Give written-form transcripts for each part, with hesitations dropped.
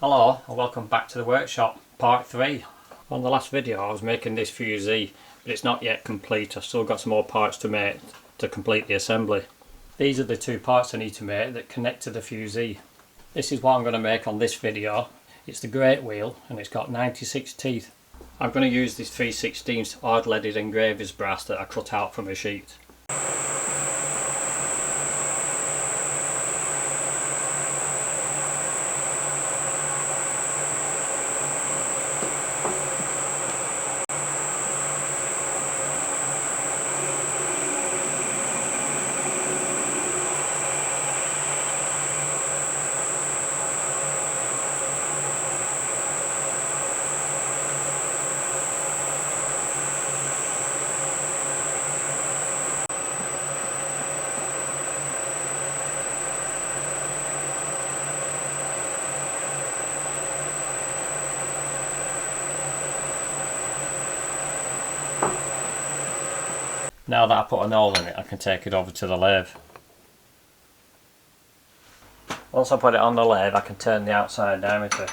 Hello and welcome back to the workshop, part 3. On the last video I was making this fusee, but it's not yet complete. I've still got some more parts to make to complete the assembly. These are the two parts I need to make that connect to the fusee. This is what I'm going to make on this video. It's the great wheel and it's got 96 teeth. I'm going to use this 3/16 hard leaded engraver's brass that I cut out from a sheet. Now that I put a hole in it, I can take it over to the lathe. Once I put it on the lathe, I can turn the outside diameter.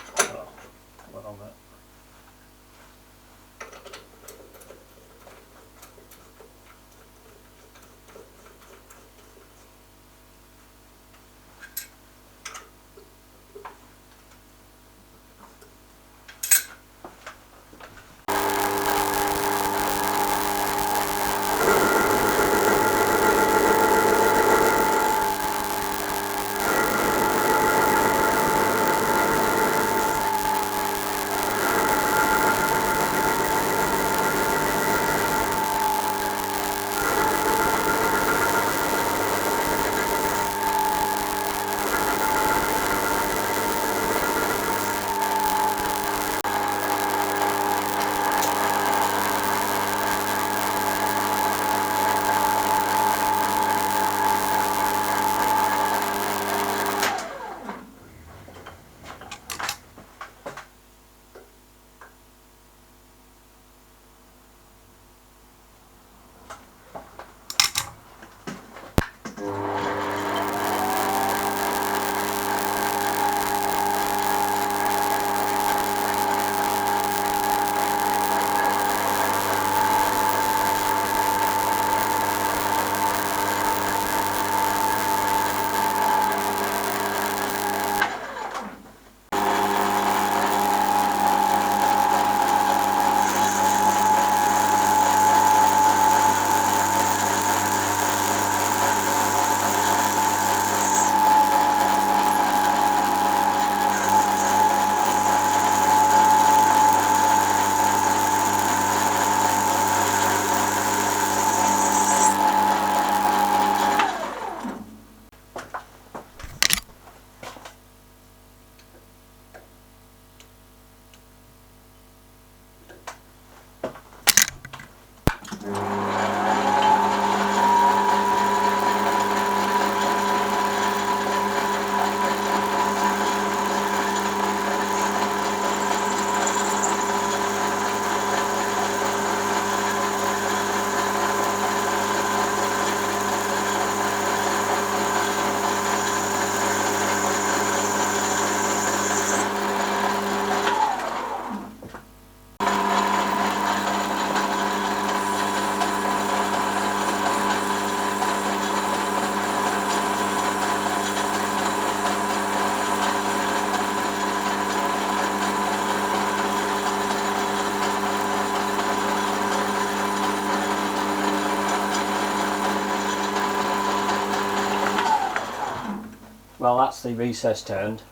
Well, that's the recess turned.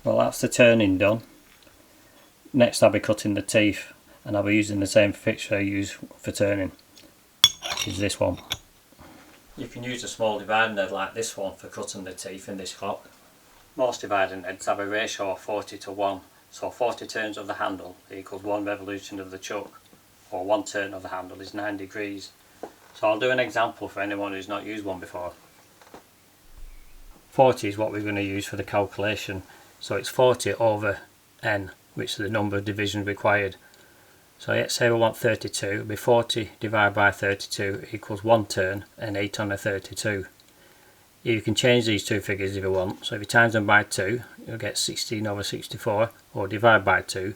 Well, that's the turning done. Next I'll be cutting the teeth, and I'll be using the same fixture I use for turning, which is this one. You can use a small dividing head like this one for cutting the teeth in this clock. Most dividing heads have a ratio of 40:1, so 40 turns of the handle equals 1 revolution of the chuck, or 1 turn of the handle is 9 degrees. So I'll do an example for anyone who's not used one before. 40 is what we're going to use for the calculation, so it's 40 over n, which is the number of divisions required. So let's say we want 32, it'll be 40 divided by 32 equals 1 turn and 8 on a 32. You can change these two figures if you want. So if you times them by 2, you'll get 16 over 64, or divide by 2,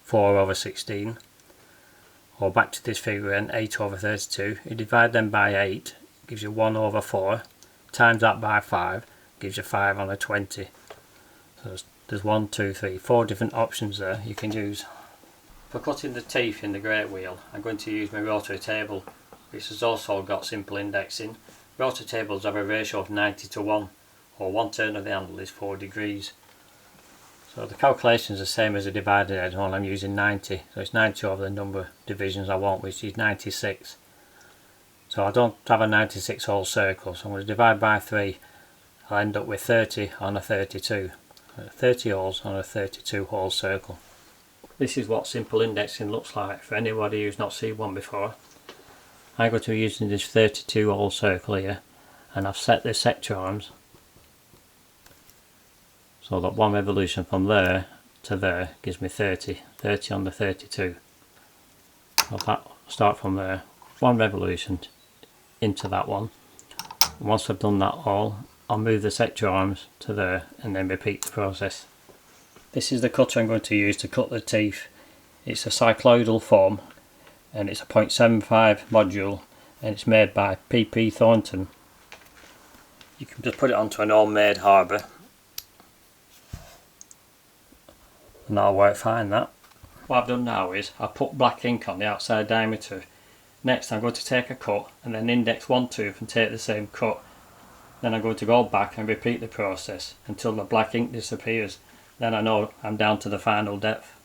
4 over 16. Or back to this figure again, 8 over 32. You divide them by 8, gives you 1 over 4. Times that by 5, gives you 5 on a 20. So there's 1, 2, 3, 4 different options there you can use. For cutting the teeth in the great wheel, I'm going to use my rotary table, which has also got simple indexing. Rotary tables have a ratio of 90 to 1, or 1 turn of the handle is 4 degrees. So the calculation is the same as a divided head, only I'm using 90. So it's 90 over the number of divisions I want, which is 96. So I don't have a 96 hole circle, so I'm going to divide by 3. I'll end up with 30 on a 32. 30 holes on a 32 hole circle. This is what simple indexing looks like for anybody who's not seen one before. I'm going to be using this 32 hole circle here, and I've set the sector arms so that one revolution from there to there gives me 30 on the 32. So that start from there, one revolution into that one. And once I've done that all, I'll move the sector arms to there and then repeat the process. This is the cutter I'm going to use to cut the teeth. It's a cycloidal form and it's a 0.75 module, and it's made by PP Thornton. You can just put it onto an homemade harbour and that'll work fine. That. What I've done now is I've put black ink on the outside diameter. Next I'm going to take a cut and then index one tooth and take the same cut. Then I'm going to go back and repeat the process until the black ink disappears. Then I know I'm down to the final depth.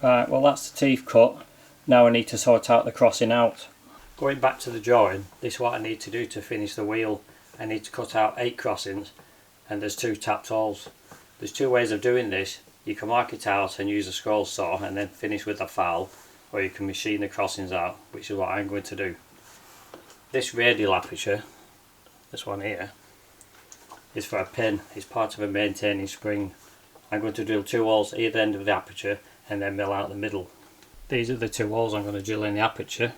Right, well that's the teeth cut. Now I need to sort out the crossing out. Going back to the drawing, this is what I need to do to finish the wheel. I need to cut out 8 crossings and there's 2 tapped holes. There's 2 ways of doing this. You can mark it out and use a scroll saw and then finish with a file, or you can machine the crossings out, which is what I'm going to do. This radial aperture, this one here, is for a pin. It's part of a maintaining spring. I'm going to drill 2 holes at either end of the aperture and then mill out the middle. These are the 2 holes I'm going to drill in the aperture,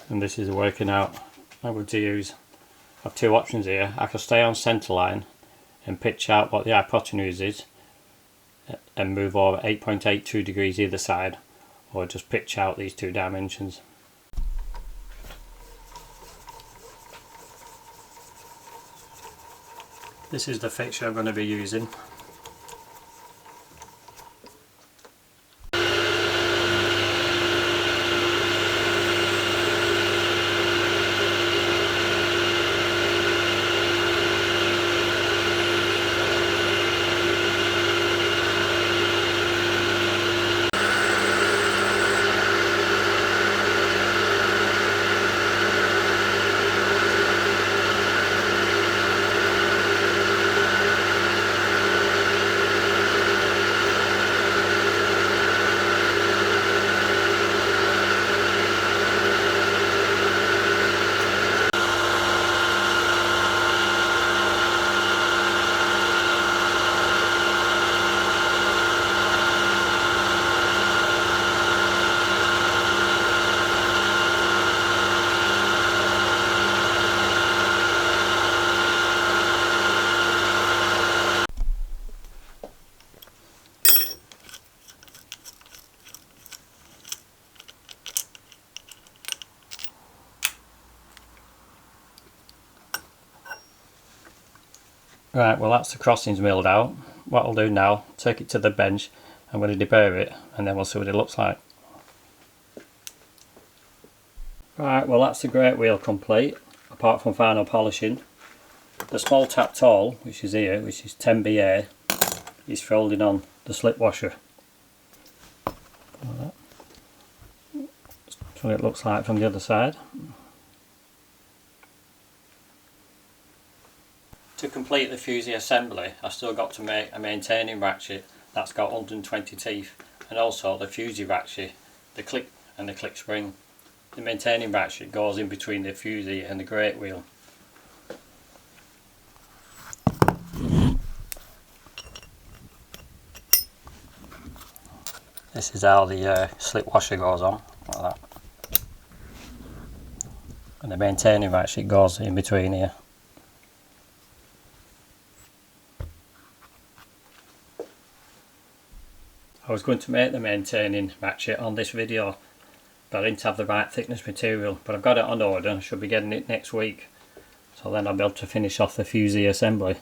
and this is working out. I'm going to use, I have 2 options here. I can stay on centre line and pitch out what the hypotenuse is and move over 8.82 degrees either side, or just pitch out these 2 dimensions. This is the fixture I'm going to be using. Right, well that's the crossings milled out. What I'll do now, take it to the bench, I'm going to deburr it and then we'll see what it looks like. Right, well that's the great wheel complete, apart from final polishing. The small tap tool, which is here, which is 10BA, is folding on the slip washer. That's what it looks like from the other side. To complete the fusee assembly, I've still got to make a maintaining ratchet that's got 120 teeth, and also the fusee ratchet, the click and the click spring. The maintaining ratchet goes in between the fusee and the great wheel. This is how the slip washer goes on, like that. And the maintaining ratchet goes in between here. I was going to make the maintaining ratchet on this video, but I didn't have the right thickness material, but I've got it on order. I should be getting it next week, so then I'll be able to finish off the fusee assembly.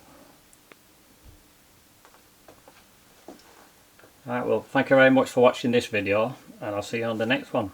Right, well thank you very much for watching this video, and I'll see you on the next one.